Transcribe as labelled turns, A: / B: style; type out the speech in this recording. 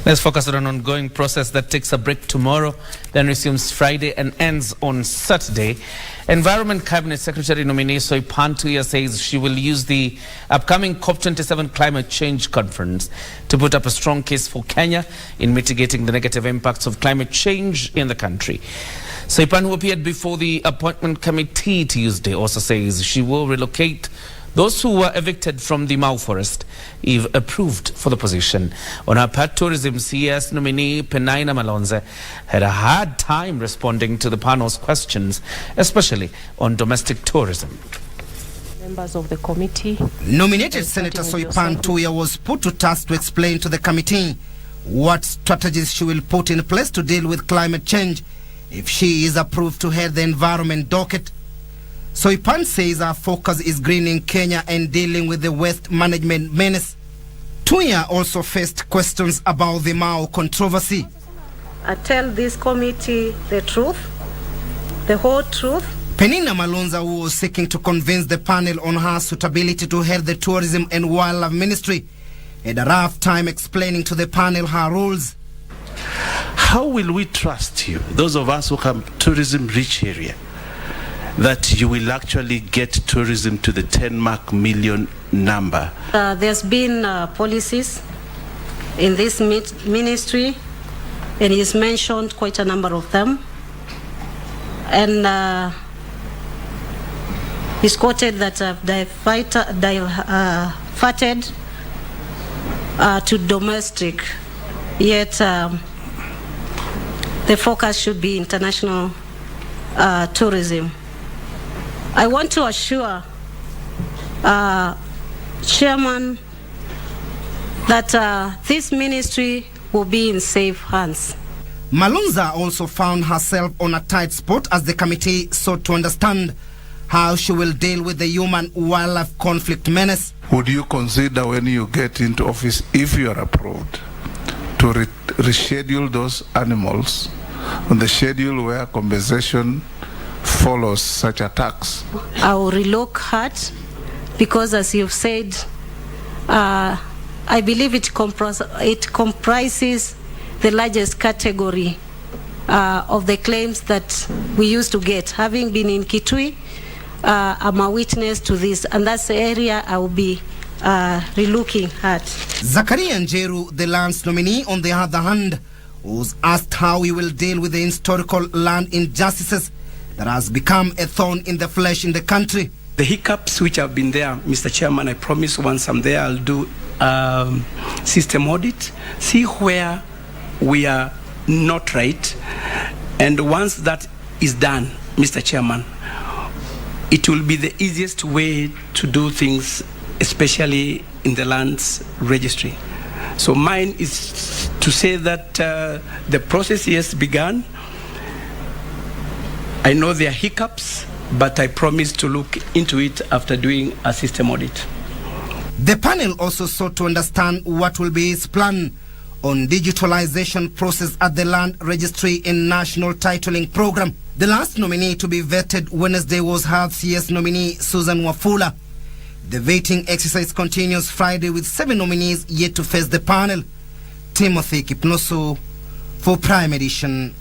A: Let's focus on an ongoing process that takes a break tomorrow, then resumes Friday and ends on Saturday. Environment Cabinet Secretary nominee Soipan Tuya says she will use the upcoming COP27 climate change conference to put up a strong case for Kenya in mitigating the negative impacts of climate change in the country. Soipan, who appeared before the appointment committee Tuesday, also says she will relocate those who were evicted from the Mau Forest, if approved for the position. On her part, Tourism CS nominee Peninah Malonza had a hard time responding to the panel's questions, especially on domestic tourism.
B: Members of the committee.
C: Nominated Senator Soipan Tuya was put to task to explain to the committee what strategies she will put in place to deal with climate change if she is approved to head the environment docket. Soipan says our focus is greening Kenya and dealing with the waste management menace. Tuya also faced questions about the Mau controversy.
B: I tell this committee the truth, the whole truth.
C: Peninah Malonza, who was seeking to convince the panel on her suitability to head the Tourism and Wildlife Ministry, had a rough time explaining to the panel her roles.
D: How will we trust you, those of us who come tourism-rich area, that you will actually get tourism to the 10 million number?
B: There's been policies in this ministry, and he's mentioned quite a number of them. And he's quoted that I've diverted to domestic, yet the focus should be international tourism. I want to assure Chairman that this ministry will be in safe hands.
C: Malonza also found herself on a tight spot as the committee sought to understand how she will deal with the human-wildlife conflict menace.
E: Would you consider, when you get into office, if you are approved, to reschedule those animals on the schedule where compensation follows such attacks?
B: I will relocate because, as you've said, I believe it comprises the largest category of the claims that we used to get. Having been in Kitui, I'm a witness to this, and that's the area I will be relooking at.
C: Zakaria Njeru, the land's nominee, on the other hand, was asked how he will deal with the historical land injustices that has become a thorn in the flesh in the country.
F: The hiccups which have been there, Mr. Chairman, I promise once I'm there, I'll do system audit, see where we are not right. And once that is done, Mr. Chairman, it will be the easiest way to do things, especially in the lands registry. So mine is to say that the process has begun. I know there are hiccups, but I promise to look into it after doing a system audit.
C: The panel also sought to understand what will be its plan on digitalization process at the Land Registry and National Titling Program. The last nominee to be vetted Wednesday was Health CS nominee Susan Wafula. The vetting exercise continues Friday with 7 nominees yet to face the panel. Timothy Kipnoso for Prime Edition.